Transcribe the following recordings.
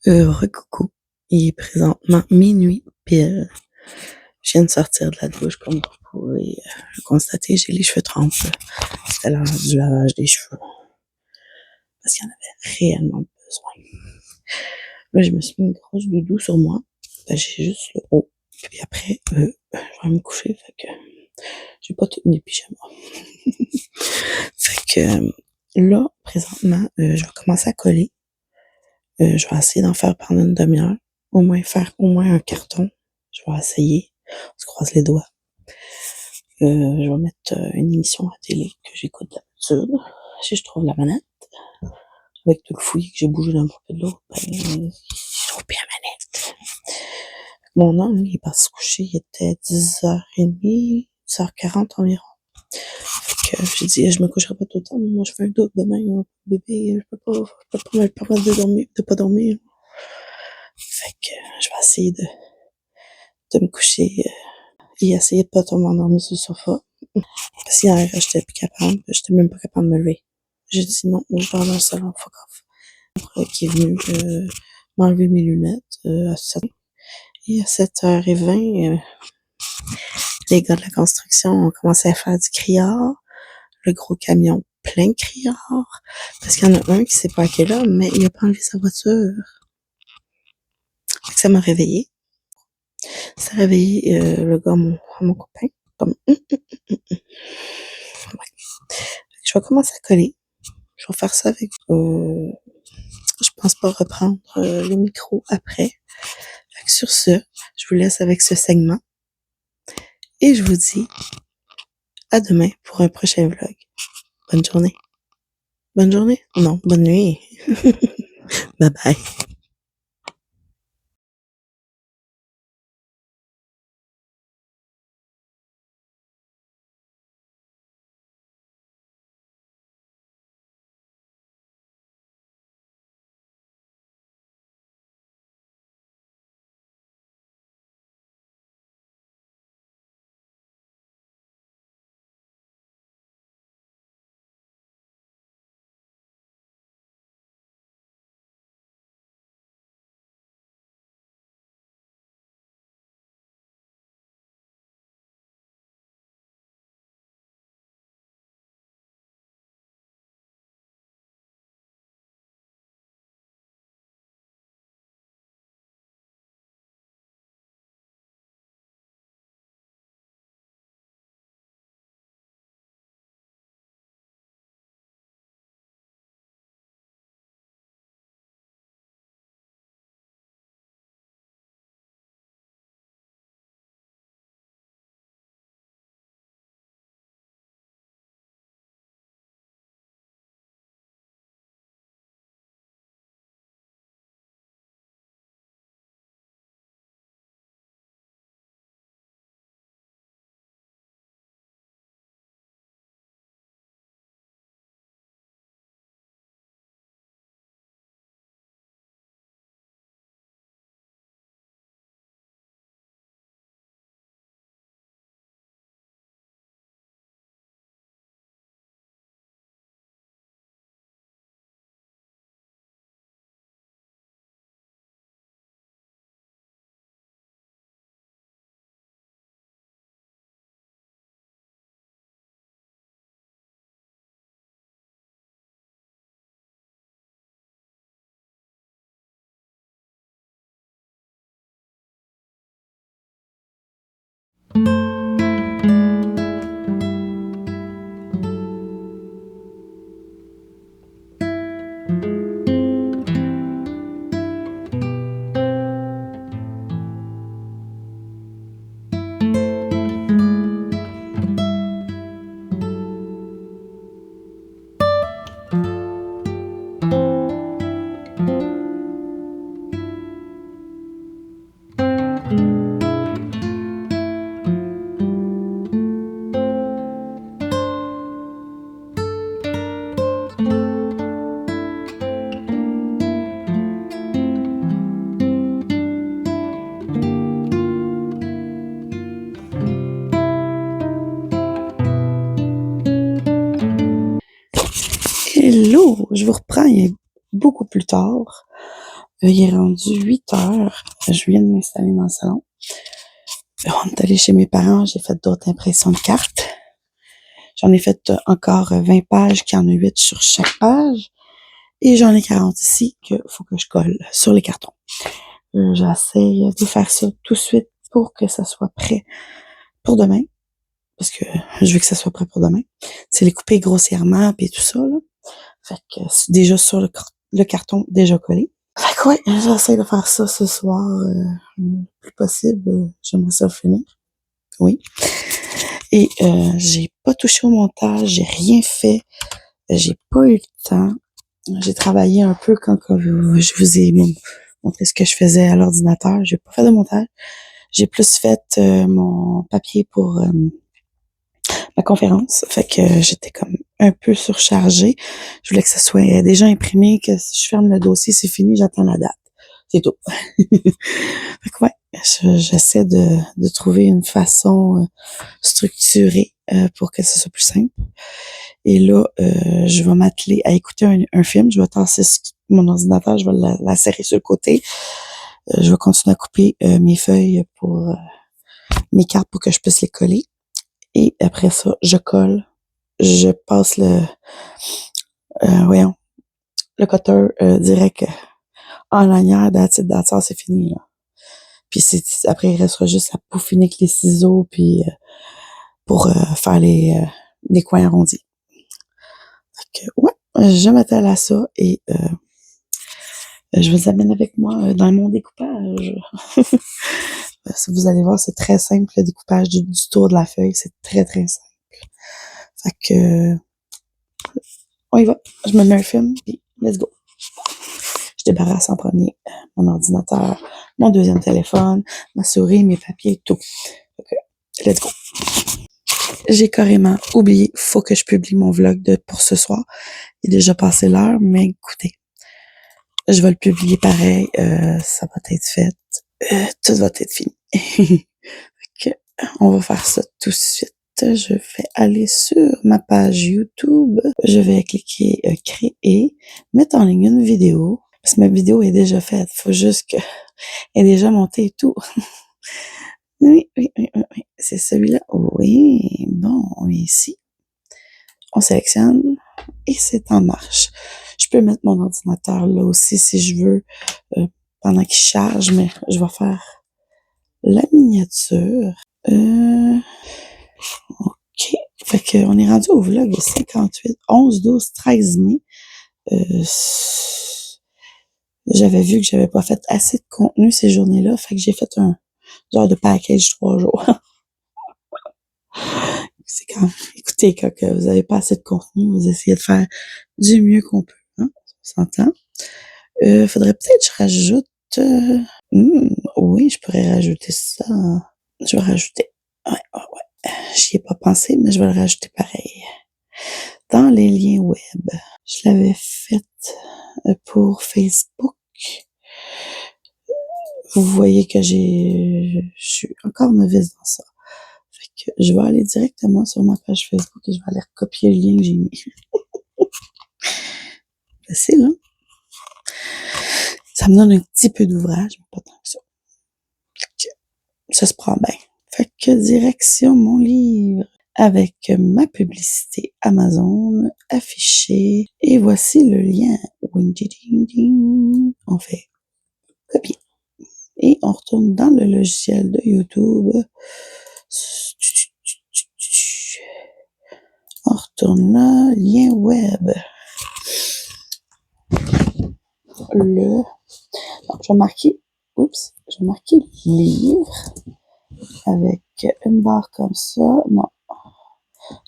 Recoucou. Il est présentement minuit pile. Je viens de sortir de la douche, comme vous pouvez le constater. J'ai les cheveux trempés. C'était l'heure du lavage des cheveux. Parce qu'il y en avait réellement besoin. Là, je me suis mis une grosse doudou sur moi. J'ai juste le haut. Puis après, je vais me coucher. Fait que j'ai pas tous mes pyjamas. Fait que là, présentement, je vais commencer à coller. Je vais essayer d'en faire pendant une demi-heure. Au moins faire au moins un carton. Je vais essayer. On se croise les doigts. Je vais mettre une émission à télé que j'écoute d'habitude. Si je trouve la manette, avec tout le fouillis que j'ai bougé d'un bout de l'autre, ben, je trouve bien la manette. Mon homme, lui, il est parti se coucher, il était 10h30, 10h40 environ. Fait que j'ai dit, je me coucherai pas tout le temps, mais moi je fais un double demain, hein, bébé, je peux pas me permettre de pas dormir. Fait que je vais essayer de me coucher et essayer de pas tomber endormi sur le sofa. Parce qu'hier, j'étais plus capable, j'étais même pas capable de me lever. J'ai dit non, je vais dans le salon, fuck off. Qui est venu m'enlever mes lunettes à 7h. Et à 7h20, les gars de la construction ont commencé à faire du criard. Le gros camion plein de criards. Parce qu'il y en a un qui s'est parqué là, mais il a pas enlevé sa voiture. Ça m'a réveillée. Ça a réveillé le gars, mon copain. Comme, Ouais. Je vais commencer à coller. Je vais faire ça avec... je pense pas reprendre le micro après. Fait que sur ce, je vous laisse avec ce segment. Et je vous dis à demain pour un prochain vlog. Bonne journée. Bonne journée? Non, bonne nuit. Bye bye. Hello, je vous reprends beaucoup plus tard Il est rendu 8 heures. Je viens de m'installer dans le salon. On est allé chez mes parents. J'ai fait d'autres impressions de cartes. J'en ai fait encore 20 pages, qui en a 8 sur chaque page. Et j'en ai 40 ici qu'il faut que je colle sur les cartons. J'essaie de faire ça tout de suite pour que ça soit prêt pour demain. Parce que je veux que ça soit prêt pour demain. C'est les couper grossièrement puis tout ça, là. Fait que c'est déjà sur le carton déjà collé. Fait que ouais, j'essaie de faire ça ce soir le plus possible. J'aimerais ça le finir. Oui. Et j'ai pas touché au montage, j'ai rien fait. J'ai pas eu le temps. J'ai travaillé un peu quand je vous ai montré ce que je faisais à l'ordinateur. J'ai pas fait de montage. J'ai plus fait mon papier pour ma conférence. Fait que j'étais comme un peu surchargée. Je voulais que ça soit déjà imprimé, que si je ferme le dossier, c'est fini, j'attends la date. C'est tout. Fait que ouais, j'essaie de trouver une façon structurée pour que ce soit plus simple. Et là, je vais m'atteler à écouter un film. Je vais tasser mon ordinateur, je vais la serrer sur le côté. Je vais continuer à couper mes feuilles pour mes cartes pour que je puisse les coller. Et après ça, je colle. Je passe le cutter direct en lanière, that's c'est fini, là. Puis après, il restera juste à peaufiner avec les ciseaux, puis pour faire les coins arrondis. Fait que, ouais, je m'attelle à ça et je vous amène avec moi dans mon découpage. Vous allez voir, c'est très simple, le découpage du tour de la feuille. C'est très, très simple. Fait que, on y va. Je me mets un film, puis let's go. Je débarrasse en premier mon ordinateur, mon deuxième téléphone, ma souris, mes papiers, tout. Fait que, let's go. J'ai carrément oublié, faut que je publie mon vlog pour ce soir. Il est déjà passé l'heure, mais écoutez, je vais le publier pareil, ça va être fait, tout va être fini. Okay. On va faire ça tout de suite. Je vais aller sur ma page YouTube. Je vais cliquer créer, mettre en ligne une vidéo. Parce que ma vidéo est déjà faite. Faut juste qu'elle est déjà montée et tout. Oui. C'est celui-là. Oui. Bon, ici. On sélectionne et c'est en marche. Je peux mettre mon ordinateur là aussi si je veux pendant qu'il charge, mais je vais faire la miniature. OK. Fait qu'on est rendu au vlog 58, 11, 12, 13 mai. J'avais vu que j'avais pas fait assez de contenu ces journées-là, fait que j'ai fait un genre de package 3 jours. C'est écoutez, quand vous avez pas assez de contenu, vous essayez de faire du mieux qu'on peut, hein? On s'entend. Faudrait peut-être que je rajoute, oui, je pourrais rajouter ça. Je vais rajouter. Ouais. J'y ai pas pensé, mais je vais le rajouter pareil. Dans les liens web. Je l'avais fait pour Facebook. Vous voyez que je suis encore novice dans ça. Fait que je vais aller directement sur ma page Facebook et je vais aller recopier le lien que j'ai mis. Facile, hein? Ça me donne un petit peu d'ouvrage, mais pas tant que ça. Ça se prend bien. Fait que direction mon livre avec ma publicité Amazon affichée. Et voici le lien. On fait copier. Et on retourne dans le logiciel de YouTube. On retourne là, lien web. Je vais marquer livre avec une barre comme ça.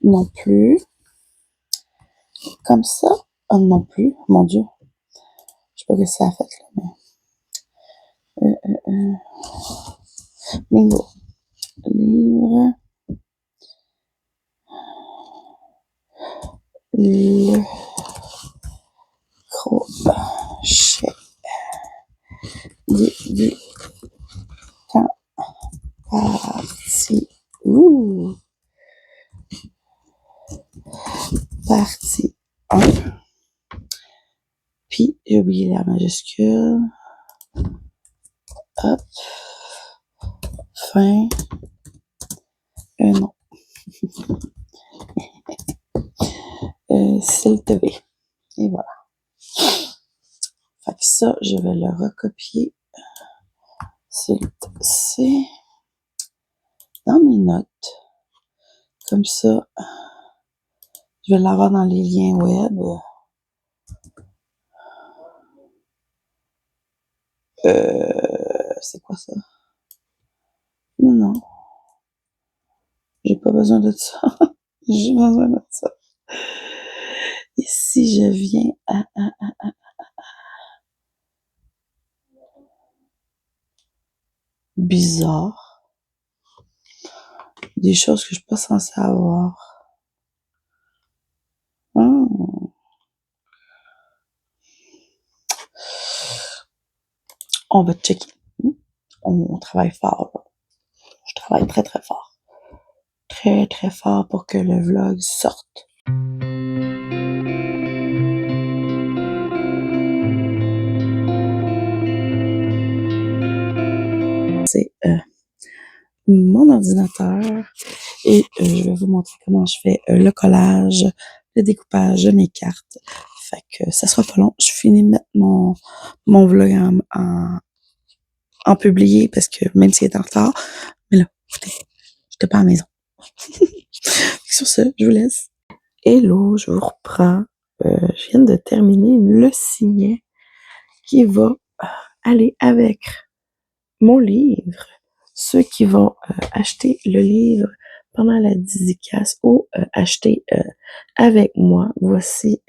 Non plus. Comme ça. Non plus. Mon Dieu. Je sais pas ce que ça a fait là, mais. Bingo. Livre. Le crochet du temps parti. Partie 1. Puis, j'ai oublié la majuscule. Hop. Fin. Non. Clt V. Et voilà. Fait que ça, je vais le recopier. Clt C. Dans mes notes. Comme ça, je vais l'avoir dans les liens web. C'est quoi ça? Non. J'ai pas besoin de ça. J'ai besoin de ça. Et si je viens à bizarre, des choses que je suis pas censée avoir. On va checker. On travaille fort, là. Je travaille très, très fort. Très, très fort pour que le vlog sorte. C'est mon ordinateur et je vais vous montrer comment je fais le collage, le découpage de mes cartes. Fait que ça sera pas long. Je finis de mettre mon vlog en publié parce que même s'il est en retard, mais là, écoutez, j'étais pas à la maison. Sur ce, je vous laisse. Hello, je vous reprends. Je viens de terminer le signet qui va aller avec mon livre. Ceux qui vont acheter le livre pendant la dédicace ou acheter avec moi, voici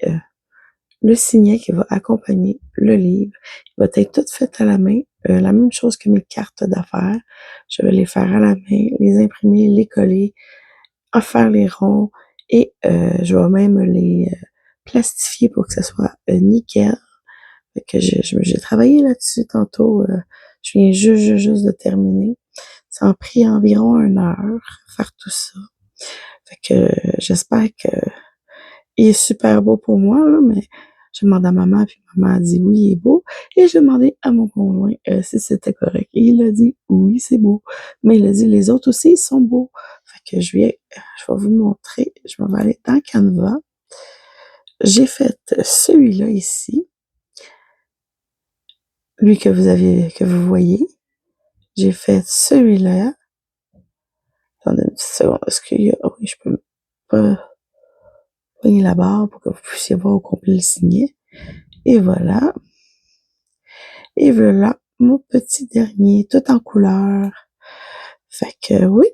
le signet qui va accompagner le livre. Il va être tout fait à la main, la même chose que mes cartes d'affaires. Je vais les faire à la main, les imprimer, les coller, en faire les ronds et je vais même les plastifier pour que ça soit nickel. Fait que j'ai travaillé là-dessus tantôt. Je viens juste de terminer. Ça a pris environ 1 heure faire tout ça. Fait que j'espère que il est super beau pour moi, là, mais j'ai demandé à maman, puis maman a dit oui, il est beau. Et j'ai demandé à mon conjoint si c'était correct. Et il a dit oui, c'est beau. Mais il a dit les autres aussi, ils sont beaux. Fait que je vais vous montrer. Je vais aller dans Canva. J'ai fait celui-là ici. Lui que vous voyez. J'ai fait celui-là. Attendez une petite seconde. Est-ce qu'il y a... Oh oui, je peux pas pogner la barre pour que vous puissiez voir au complet le signet. Et voilà. Et voilà mon petit dernier, tout en couleur. Fait que oui,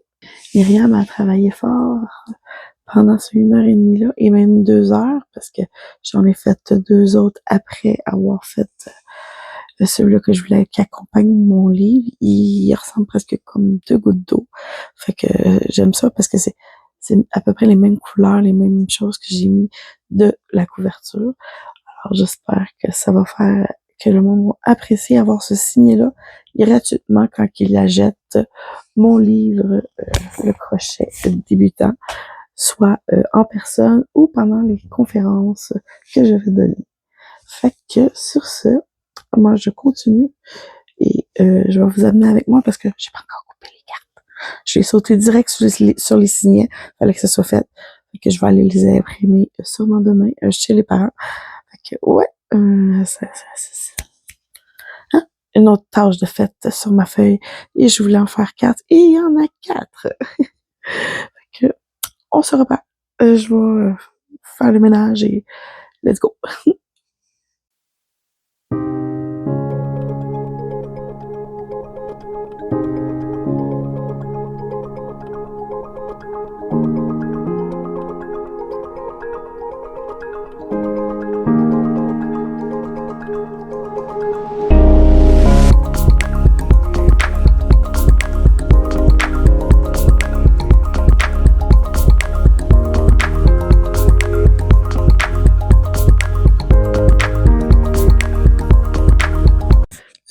Myriam a travaillé fort pendant ces 1 heure et demie-là, et même 2 heures, parce que j'en ai fait 2 autres après avoir fait celui-là que je voulais qui accompagne mon livre. Il ressemble presque comme 2 gouttes d'eau. Fait que j'aime ça parce que c'est à peu près les mêmes couleurs, les mêmes choses que j'ai mis de la couverture. Alors j'espère que ça va faire que le monde va apprécier avoir ce signet-là gratuitement quand il achète mon livre Le crochet débutant, soit en personne ou pendant les conférences que je vais donner. Fait que sur ce, moi je continue et je vais vous amener avec moi parce que j'ai pas encore coupé les cartes. Je vais sauter direct sur les signets. Fallait que ça soit fait. Fait que je vais aller les imprimer sûrement demain chez les parents. Fait que ouais, hein? Une autre tâche de fête sur ma feuille et je voulais en faire 4 et il y en a 4. Fait que on se repart. Je vais faire le ménage et let's go.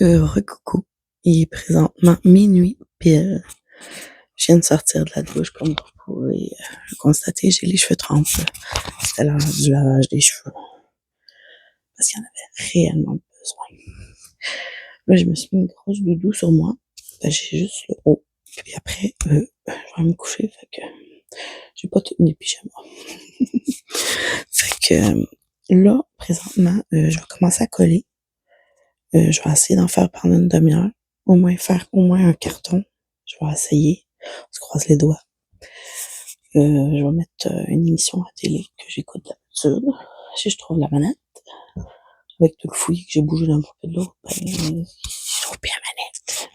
Recoucou. Il est présentement minuit pile. Je viens de sortir de la douche comme vous pouvez le constater. J'ai les cheveux trempés. C'était l'heure du lavage des cheveux. Parce qu'il y en avait réellement besoin. Là, je me suis mis une grosse doudou sur moi. Ben, j'ai juste le haut. Puis après, je vais me coucher. Fait que j'ai pas tous mes pyjamas. Fait que là, présentement, je vais commencer à coller. Je vais essayer d'en faire pendant une demi-heure. Au moins faire au moins un carton. Je vais essayer. On se croise les doigts. Je vais mettre une émission à télé que j'écoute d'habitude. Si je trouve la manette. Avec tout le fouillis que j'ai bougé d'un bout de l'autre, ben, je trouve bien la manette.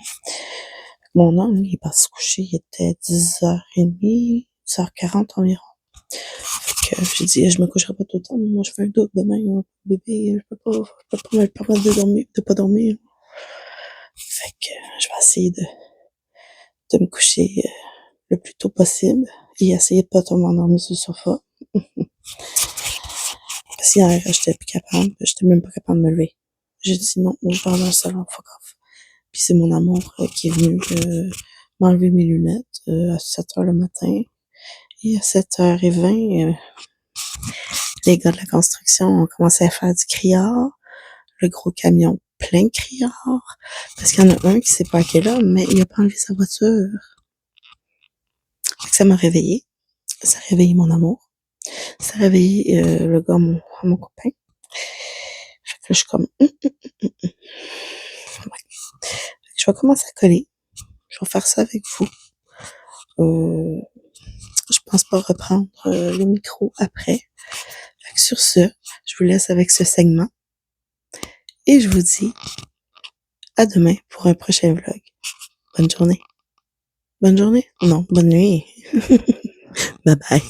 Mon homme, il est parti se coucher, il était 10h30, 10h40 environ. Fait que j'ai dit, je me coucherai pas tout le temps, mais moi je fais un double demain, hein, bébé, je peux pas me permettre de pas dormir. Fait que je vais essayer de me coucher le plus tôt possible et essayer de pas trop m'endormir sur le sofa. Parce qu'hier, j'étais plus capable, j'étais même pas capable de me lever. J'ai dit non, je vais dans le salon, fuck off. Puis c'est mon amour qui est venu m'enlever mes lunettes à 7h le matin. Et à 7h20, les gars de la construction ont commencé à faire du criard. Le gros camion plein de criards. Parce qu'il y en a un qui s'est parqué là, mais il a pas enlevé sa voiture. Fait que ça m'a réveillée. Ça a réveillé mon amour. Ça a réveillé le gars, mon copain. Fait que là, je suis comme... Ouais. Fait que je vais commencer à coller. Je vais faire ça avec vous. Je pense pas reprendre le micro après. Fait que sur ce, je vous laisse avec ce segment. Et je vous dis à demain pour un prochain vlog. Bonne journée. Bonne journée? Non, bonne nuit. Bye bye.